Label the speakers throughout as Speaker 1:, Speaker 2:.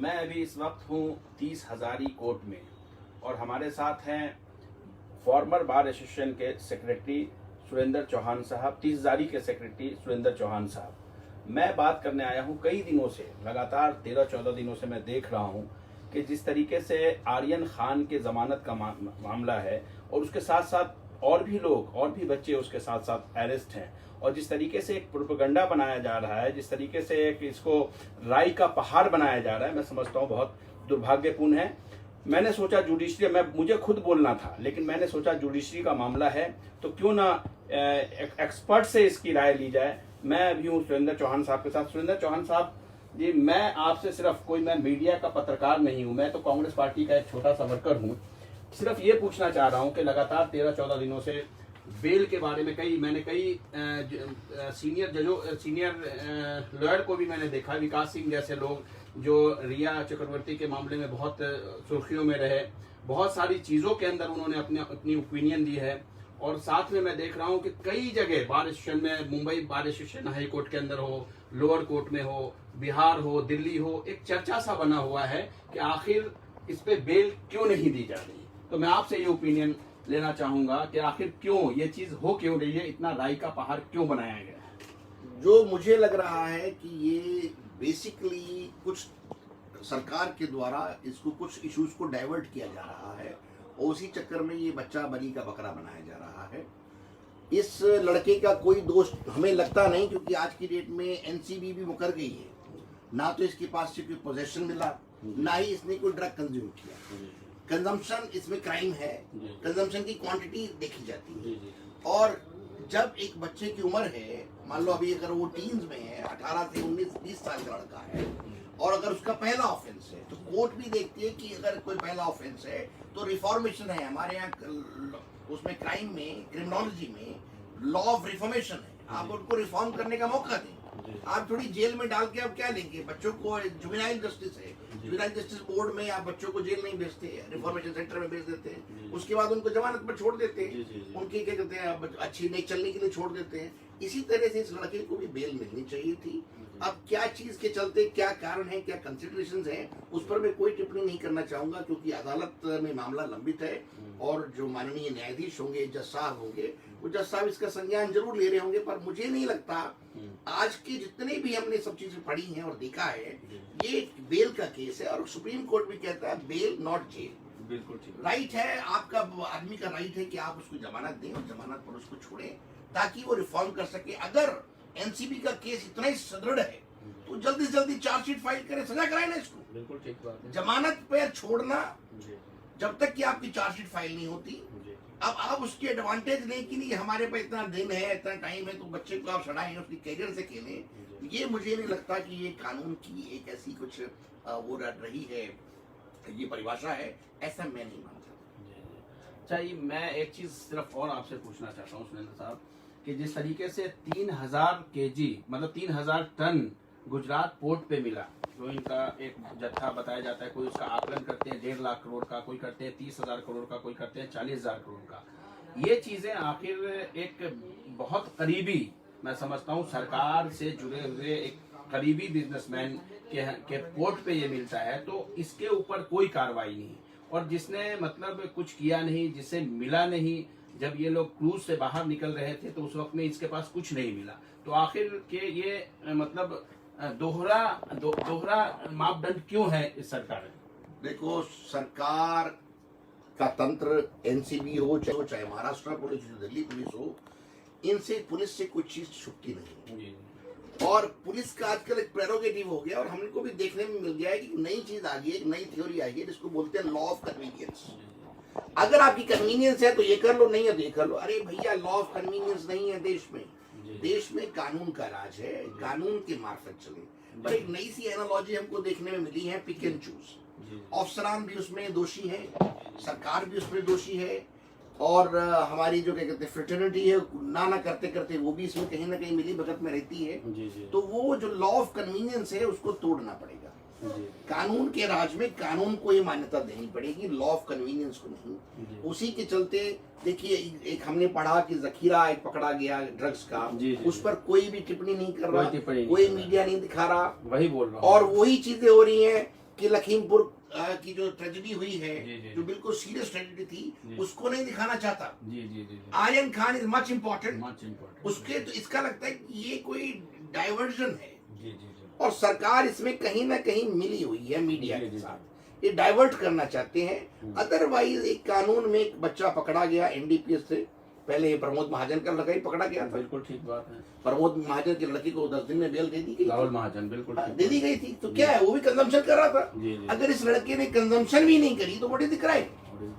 Speaker 1: मैं अभी इस वक्त हूँ 30 हज़ारी कोर्ट में और हमारे साथ हैं फॉर्मर बार एसोसिएशन के सेक्रेटरी सुरेंद्र चौहान साहब, 30 हज़ारी के सेक्रेटरी सुरेंद्र चौहान साहब। मैं बात करने आया हूँ कई दिनों से, लगातार 13-14 दिनों से मैं देख रहा हूँ कि जिस तरीके से आर्यन खान के ज़मानत का मामला है और उसके साथ साथ और भी लोग और भी बच्चे उसके साथ साथ अरेस्ट हैं, और जिस तरीके से एक प्रोपेगेंडा बनाया जा रहा है, जिस तरीके से एक इसको राय का पहाड़ बनाया जा रहा है, मैं समझता हूँ बहुत दुर्भाग्यपूर्ण है। मैंने सोचा जुडिशरी, मुझे खुद बोलना था, लेकिन मैंने सोचा जुडिशरी का मामला है तो क्यों ना एक्सपर्ट से इसकी राय ली जाए। मैं अभी हूँ सुरेंद्र चौहान साहब के साथ। सुरेंद्र चौहान साहब जी, मैं आपसे सिर्फ मैं मीडिया का पत्रकार नहीं हूँ, मैं तो कांग्रेस पार्टी का एक छोटा सा वर्कर हूँ। सिर्फ ये पूछना चाह रहा हूँ कि लगातार 13-14 दिनों से बेल के बारे में मैंने कई सीनियर लॉयर को भी मैंने देखा, विकास सिंह जैसे लोग जो रिया चक्रवर्ती के मामले में बहुत सुर्खियों में रहे, बहुत सारी चीज़ों के अंदर उन्होंने अपनी ओपिनियन दी है। और साथ में मैं देख रहा हूं कि कई जगह बार एसोसिएशन में, Mumbai bar association high court के अंदर हो, लोअर कोर्ट में हो, बिहार हो, दिल्ली हो, एक चर्चा सा बना हुआ है कि आखिर इस पे बेल क्यों नहीं दी जा रही। तो मैं आपसे ये ओपिनियन लेना चाहूंगा कि आखिर क्यों ये चीज हो क्यों रही है, इतना राय का पहाड़ क्यों बनाया गया है।
Speaker 2: जो मुझे लग रहा है कि ये बेसिकली कुछ सरकार के द्वारा इसको कुछ इश्यूज को डाइवर्ट किया जा रहा है और उसी चक्कर में ये बच्चा बलि का बकरा बनाया जा रहा है। इस लड़के का कोई दोष हमें लगता नहीं, क्योंकि आज की डेट में एनसीबी भी मुकर गई है। ना तो इसके पास से कोई पोजेशन मिला, ना ही इसने कोई ड्रग कंज्यूम किया। कंजम्पशन इसमें क्राइम है, कंजम्पशन की क्वांटिटी देखी जाती है। और जब एक बच्चे की उम्र है, मान लो अभी अगर वो टीन्स में है, 18 से 19-20 साल का लड़का है, और अगर उसका पहला ऑफेंस है तो कोर्ट भी देखती है कि अगर कोई पहला ऑफेंस है तो रिफॉर्मेशन है हमारे यहाँ, उसमें क्राइम में, क्रिमिनोलॉजी में लॉ ऑफ रिफॉर्मेशन है। आप उनको रिफॉर्म करने का मौका दें। आप थोड़ी जेल में डाल के आप क्या लेंगे बच्चों को। जुवेनाइल जस्टिस है, जुवेनाइल जस्टिस बोर्ड में आप बच्चों को जेल नहीं भेजते, रिफॉर्मेशन सेंटर में भेज देते हैं, उसके बाद उनको जमानत पर छोड़ देते हैं, उनकी क्या कहते हैं अच्छी नहीं चलने के लिए छोड़ देते हैं। इसी तरह से इस लड़के को भी बेल मिलनी चाहिए थी। अब क्या चीज के चलते, क्या कारण है, क्या कंसिडरेशंस हैं, उस पर मैं कोई टिप्पणी नहीं करना चाहूंगा, क्योंकि अदालत में मामला लंबित है और जो माननीय न्यायाधीश होंगे, जज साहब होंगे, वो जज साहब इसका संज्ञान जरूर ले रहे होंगे। पर मुझे नहीं लगता, आज के जितने भी हमने सब चीजें पढ़ी हैं और देखा है, ये बेल का केस है और सुप्रीम कोर्ट भी कहता है बेल नॉट जेल।
Speaker 1: बिल्कुल ठीक
Speaker 2: राइट है आपका, आदमी का राइट है कि आप उसको जमानत दें और जमानत पर उसको छोड़ें ताकि वो रिफॉर्म कर सके। अगर एनसीबी का केस इतना ही सुदृढ़ है तो जल्दी से जल्दी चार्जशीट फाइल करें, सजा कराए ना इसको।
Speaker 1: बिल्कुल ठीक बात है।
Speaker 2: जमानत पे छोड़ना जब तक कि आपकी चार्जशीट फाइल नहीं होती। अब आप उसकी एडवांटेज लें कि नहीं हमारे पास इतना दिन है, इतना टाइम है, तो बच्चे को आप सड़ाएं, उसकी कैरियर से खेलें। ये मुझे नहीं लगता कि ये कानून की एक ऐसी कुछ वो रही है, ये परिभाषा है, ऐसा मैं नहीं मानता।
Speaker 1: अच्छा, मैं एक चीज सिर्फ और आपसे पूछना चाहता हूँ सुरेंद्र साहब, कि जिस तरीके से 3000 केजी मतलब 3000 टन गुजरात पोर्ट पे मिला, जो इनका एक जत्था बताया जाता है, कोई उसका आकलन करते हैं 1.5 लाख करोड़ का, कोई करते हैं 30,000 करोड़ का, कोई करते हैं 40,000 करोड़ का। ये चीजें आखिर एक बहुत करीबी, मैं समझता हूँ सरकार से जुड़े हुए एक करीबी बिजनेसमैन के पोर्ट पे ये मिलता है, तो इसके ऊपर कोई कार्रवाई नहीं, और जिसने मतलब कुछ किया नहीं, जिसे मिला नहीं, जब ये लोग क्रूज से बाहर निकल रहे थे तो उस वक्त में इसके पास कुछ नहीं मिला, तो आखिर के ये मतलब दोहरा मापदंड क्यों है इस सरकार में।
Speaker 2: देखो, सरकार का तंत्र एनसीबी हो चाहे महाराष्ट्र पुलिस हो, दिल्ली पुलिस हो, इनसे पुलिस से कुछ चीज छुपती नहीं। और पुलिस का आजकल एक प्रेरोगेटिव हो गया और हमको भी देखने में मिल गया है कि नई चीज आ गई है, एक नई थ्योरी आई है जिसको बोलते हैं लॉ ऑफ कन्वीनियंस। अगर आपकी कन्वीनियंस है तो ये कर लो, नहीं है तो ये कर लो। अरे भैया, लॉ ऑफ कन्वीनियंस नहीं है देश में। देश में कानून का राज है, कानून के मार्फत चले। पर एक नई सी एनालॉजी हमको देखने में मिली है, पिक एंड चूज। अफसरान भी उसमें दोषी है, सरकार भी उसमें दोषी है, और हमारी जो क्या कहते हैं फ्रेटर्निटी है, ना करते करते वो भी इसमें कहीं ना कहीं मिली भगत में रहती है। तो वो जो लॉ ऑफ कन्वीनियंस है उसको तोड़ना पड़ेगा। कानून के राज में कानून को ये मान्यता देनी पड़ेगी, लॉ ऑफ कन्वीनियंस को नहीं। उसी के चलते देखिए, एक हमने पढ़ा कि जखीरा एक पकड़ा गया ड्रग्स का, उस पर कोई भी टिप्पणी नहीं कर रहा, कोई मीडिया नहीं दिखा रहा,
Speaker 1: वही बोल रहा हूं।
Speaker 2: और वही चीजें हो रही हैं कि लखीमपुर की जो ट्रेजेडी हुई है,
Speaker 1: जी, जी,
Speaker 2: जो बिल्कुल सीरियस ट्रेजेडी थी,
Speaker 1: जी।
Speaker 2: उसको नहीं दिखाना चाहता।
Speaker 1: जी जी जी
Speaker 2: Aryan Khan is much important,
Speaker 1: much important
Speaker 2: उसके तो इसका लगता है कि ये कोई डाइवर्जन है,
Speaker 1: जी जी जी
Speaker 2: और सरकार इसमें कहीं ना कहीं मिली हुई है मीडिया
Speaker 1: जी,
Speaker 2: के
Speaker 1: जी,
Speaker 2: साथ, ये डाइवर्ट करना चाहते हैं।
Speaker 1: हम्म।
Speaker 2: अदरवाइज एक कानून में एक बच्चा पकड़ा गया एनडीपीएस से, पहले ये प्रमोद महाजन का लड़का ही पकड़ा गया था।
Speaker 1: बिल्कुल ठीक बात है।
Speaker 2: प्रमोद महाजन की लड़की को 10 दिन में बेल दे दी गई,
Speaker 1: राहुल महाजन बिल्कुल ठीक
Speaker 2: दे दी गई थी। तो क्या है, वो भी कंजम्पशन कर रहा था।
Speaker 1: जी जी
Speaker 2: अगर इस लड़के ने कंजम्पशन भी नहीं करी तो what is the crime,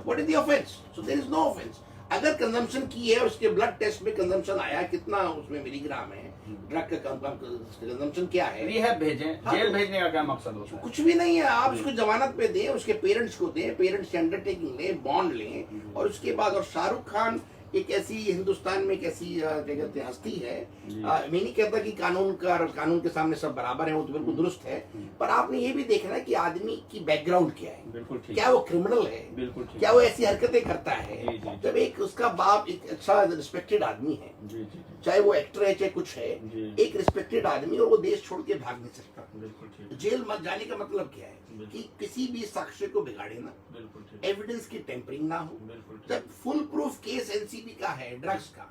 Speaker 2: what is the offence? So there is no offence. अगर कंजम्पशन की है, उसके ब्लड टेस्ट में कंजम्पशन आया, कितना उसमें मिलीग्राम है, ड्रग का कंजम्पशन क्या है,
Speaker 1: रिहैब भेजें,
Speaker 2: हाँ,
Speaker 1: जेल भेजने का क्या मकसद होता है?
Speaker 2: कुछ भी नहीं है। आप उसको जमानत पे दें, उसके पेरेंट्स को दें, पेरेंट्स की अंडरटेकिंग लें, बॉन्ड लें, और उसके बाद। और शाहरुख खान एक ऐसी हिंदुस्तान में एक ऐसी क्या कहते हैं हस्ती है, मैं नहीं कहता कि कानून के सामने सब बराबर है, वो तो बिल्कुल दुरुस्त है, पर आपने ये भी देखना है कि आदमी की बैकग्राउंड क्या है,
Speaker 1: बिल्कुल ठीक,
Speaker 2: क्या वो क्रिमिनल है,
Speaker 1: बिल्कुल ठीक,
Speaker 2: क्या वो ऐसी हरकतें करता है।
Speaker 1: जी, जी,
Speaker 2: जब एक उसका बाप एक अच्छा रिस्पेक्टेड आदमी है,
Speaker 1: जी जी जी
Speaker 2: चाहे वो एक्टर है चाहे कुछ है,
Speaker 1: जी।
Speaker 2: एक रिस्पेक्टेड आदमी, और वो देश छोड़ के भाग नहीं सकता।
Speaker 1: बिल्कुल ठीक,
Speaker 2: जेल मत जाने का मतलब क्या है कि किसी भी साक्ष्य को बिगाड़े ना,
Speaker 1: बिल्कुल ठीक,
Speaker 2: एविडेंस की टेम्परिंग ना हो।
Speaker 1: बिल्कुल ठीक।
Speaker 2: जब फुल प्रूफ केस एनसीबी का है, ड्रग्स का,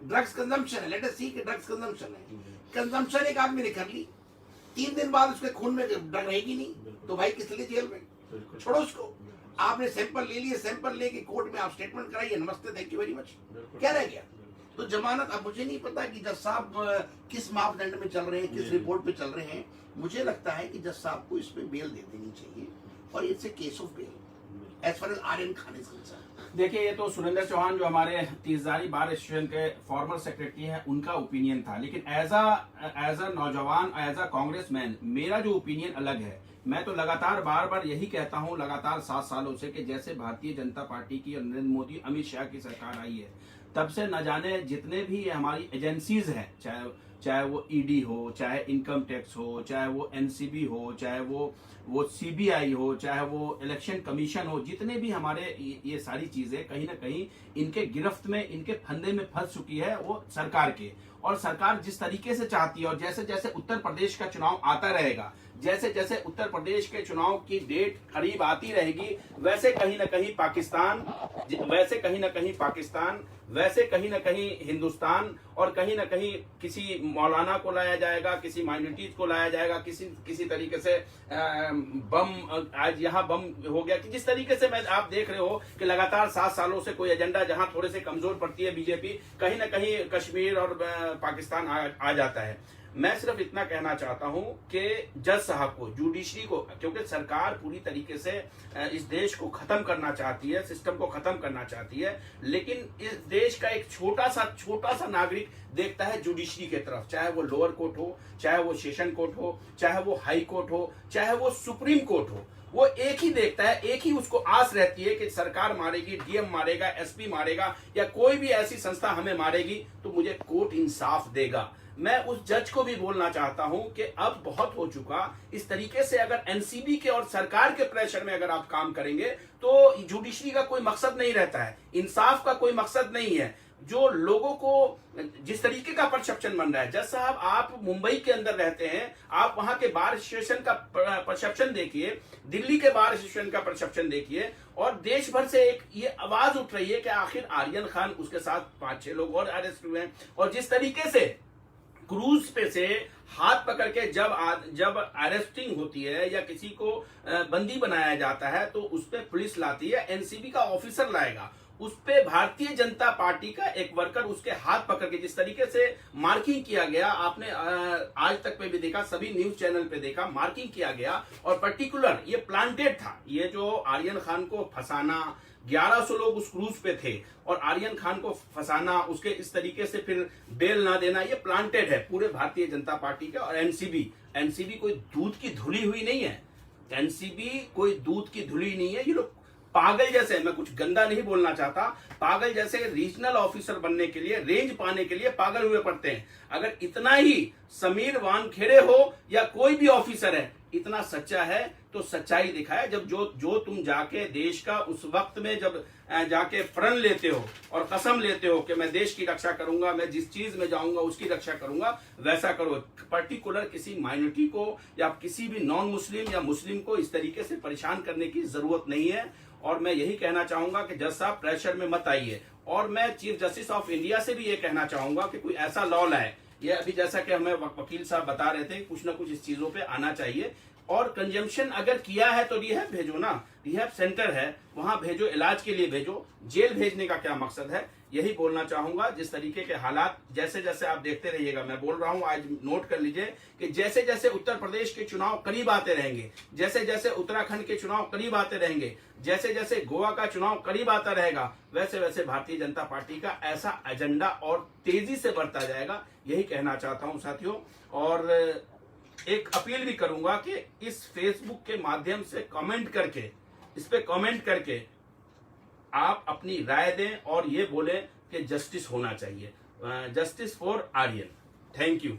Speaker 2: ड्रग्स कंजम्पशन है, लेट अस सी कि ड्रग्स कंजम्पशन है, कंजम्पशन एक आदमी ने कर ली, 3 दिन बाद उसके खून में ड्रग रहेगी नहीं, तो भाई किस लिए जेल में,
Speaker 1: बिल्कुल
Speaker 2: छोड़ो उसको। आपने सैंपल ले लिए, सैंपल लेके कोर्ट में आप स्टेटमेंट कराइए, नमस्ते, थैंक यू वेरी मच, क्या रह गया? तो जमानत, अब मुझे नहीं पता कि जज साहब किस मापदंड में चल रहे हैं, किस रिपोर्ट पे चल रहे हैं। मुझे लगता है कि जज साहब को इसमें बेल दे देनी चाहिए, और it's a case of bail as far as Aryan Khan is concerned.
Speaker 1: देखिए, ये तो सुरेंद्र चौहान जो हमारे तीसदारी बार एसोसिएशन के फॉर्मर सेक्रेटरी हैं, उनका ओपिनियन था, लेकिन एज अ नौजवान, एज अ कांग्रेसमैन, मेरा जो ओपिनियन अलग है। मैं तो लगातार बार बार यही कहता हूं, लगातार 7 सालों से, कि जैसे भारतीय जनता पार्टी की और नरेंद्र मोदी अमित शाह की सरकार आई है, तब से न जाने जितने भी हमारी एजेंसीज हैं, चाहे वो ईडी हो, चाहे इनकम टैक्स हो, चाहे वो एनसीबी हो, चाहे वो सीबीआई हो, चाहे वो इलेक्शन कमीशन हो, जितने भी हमारे ये सारी चीजें कहीं ना कहीं इनके गिरफ्त में, इनके फंदे में फंस चुकी है वो सरकार के। और सरकार जिस तरीके से चाहती है, और जैसे जैसे उत्तर प्रदेश का चुनाव आता रहेगा, जैसे जैसे उत्तर प्रदेश के चुनाव की डेट करीब आती रहेगी, वैसे कहीं ना कहीं पाकिस्तान, वैसे कहीं ना कहीं हिंदुस्तान, और कहीं ना कहीं किसी मौलाना को लाया जाएगा, किसी माइनॉरिटीज को लाया जाएगा, किसी तरीके से बम, आज यहाँ बम हो गया, कि जिस तरीके से आप देख रहे हो कि लगातार 7 सालों से कोई एजेंडा जहां थोड़े से कमजोर पड़ती है बीजेपी, कहीं ना कहीं कश्मीर और पाकिस्तान आ जाता है। मैं सिर्फ इतना कहना चाहता हूं कि जज साहब को, जुडिशरी को, क्योंकि सरकार पूरी तरीके से इस देश को खत्म करना चाहती है, सिस्टम को खत्म करना चाहती है, लेकिन इस देश का एक छोटा सा नागरिक देखता है जुडिशरी के तरफ, चाहे वो लोअर कोर्ट हो, चाहे वो सेशन कोर्ट हो, चाहे वो हाई कोर्ट हो, चाहे वो सुप्रीम कोर्ट हो, वो एक ही देखता है, एक ही उसको आस रहती है कि सरकार मारेगी, डीएम मारेगा, एसपी मारेगा, या कोई भी ऐसी संस्था हमें मारेगी तो मुझे कोर्ट इंसाफ देगा। मैं उस जज को भी बोलना चाहता हूं कि अब बहुत हो चुका। इस तरीके से अगर एनसीबी के और सरकार के प्रेशर में अगर आप काम करेंगे तो जुडिशरी का कोई मकसद नहीं रहता है, इंसाफ का कोई मकसद नहीं है। जो लोगों को जिस तरीके का परसेप्शन बन रहा है, जज साहब आप मुंबई के अंदर रहते हैं, आप वहां के बार एसोसिएशन का परसेप्शन देखिए, दिल्ली के बार एसोसिएशन का परसेप्शन देखिए, और देश भर से एक ये आवाज उठ रही है कि आखिर आर्यन खान, उसके साथ 5-6 लोग और अरेस्ट हुए हैं, और जिस तरीके से क्रूज पे से हाथ पकड़ के जब अरेस्टिंग होती है या किसी को बंदी बनाया जाता है तो उस पे पुलिस लाती है, एनसीबी का ऑफिसर लाएगा, उस पे भारतीय जनता पार्टी का एक वर्कर उसके हाथ पकड़ के जिस तरीके से मार्किंग किया गया, आपने आज तक पे भी देखा, सभी न्यूज चैनल पे देखा, मार्किंग किया गया, और पर्टिकुलर ये प्लांटेड था। ये जो आर्यन खान को फंसाना, 1100 लोग उस क्रूज पे थे, और आर्यन खान को फंसाना, उसके इस तरीके से फिर बेल ना देना, ये प्लांटेड है पूरे भारतीय जनता पार्टी का। और एनसीबी कोई दूध की धुली हुई नहीं है, एनसीबी कोई दूध की धुली नहीं है। ये लोग पागल जैसे, मैं कुछ गंदा नहीं बोलना चाहता, पागल जैसे रीजनल ऑफिसर बनने के लिए, रेंज पाने के लिए पागल हुए पड़ते हैं। अगर इतना ही समीर वानखेड़े हो या कोई भी ऑफिसर है, इतना सच्चा है तो सच्चाई दिखाए। जब जो तुम जाके देश का उस वक्त में जब जाके प्रण लेते हो और कसम लेते हो कि मैं देश की रक्षा करूंगा, मैं जिस चीज में जाऊंगा उसकी रक्षा करूंगा, वैसा करो। पर्टिकुलर किसी माइनॉरिटी को या किसी भी नॉन मुस्लिम या मुस्लिम को इस तरीके से परेशान करने की जरूरत नहीं है। और मैं यही कहना चाहूंगा कि जज साहब प्रेशर में मत आइए। और मैं चीफ जस्टिस ऑफ इंडिया से भी ये कहना चाहूंगा कि कोई ऐसा लॉ लाए, ये अभी जैसा कि हमें वकील साहब बता रहे थे, कुछ ना कुछ इस चीजों पे आना चाहिए। और कंजम्पशन अगर किया है तो रिहैब भेजो ना, रिहैब सेंटर है वहां भेजो, इलाज के लिए भेजो। जेल भेजने का क्या मकसद है, यही बोलना चाहूंगा। जिस तरीके के हालात जैसे जैसे आप देखते रहिएगा, मैं बोल रहा हूं, आज नोट कर लीजिए कि जैसे जैसे उत्तर प्रदेश के चुनाव करीब आते रहेंगे, जैसे जैसे उत्तराखंड के चुनाव करीब आते रहेंगे, जैसे जैसे गोवा का चुनाव करीब आता रहेगा, वैसे वैसे भारतीय जनता पार्टी का ऐसा एजेंडा और तेजी से बढ़ता जाएगा। यही कहना चाहता हूं साथियों। और एक अपील भी करूंगा कि इस फेसबुक के माध्यम से कमेंट करके, इस पे कमेंट करके आप अपनी राय दें और ये बोलें कि जस्टिस होना चाहिए, justice for Aryan. Thank you.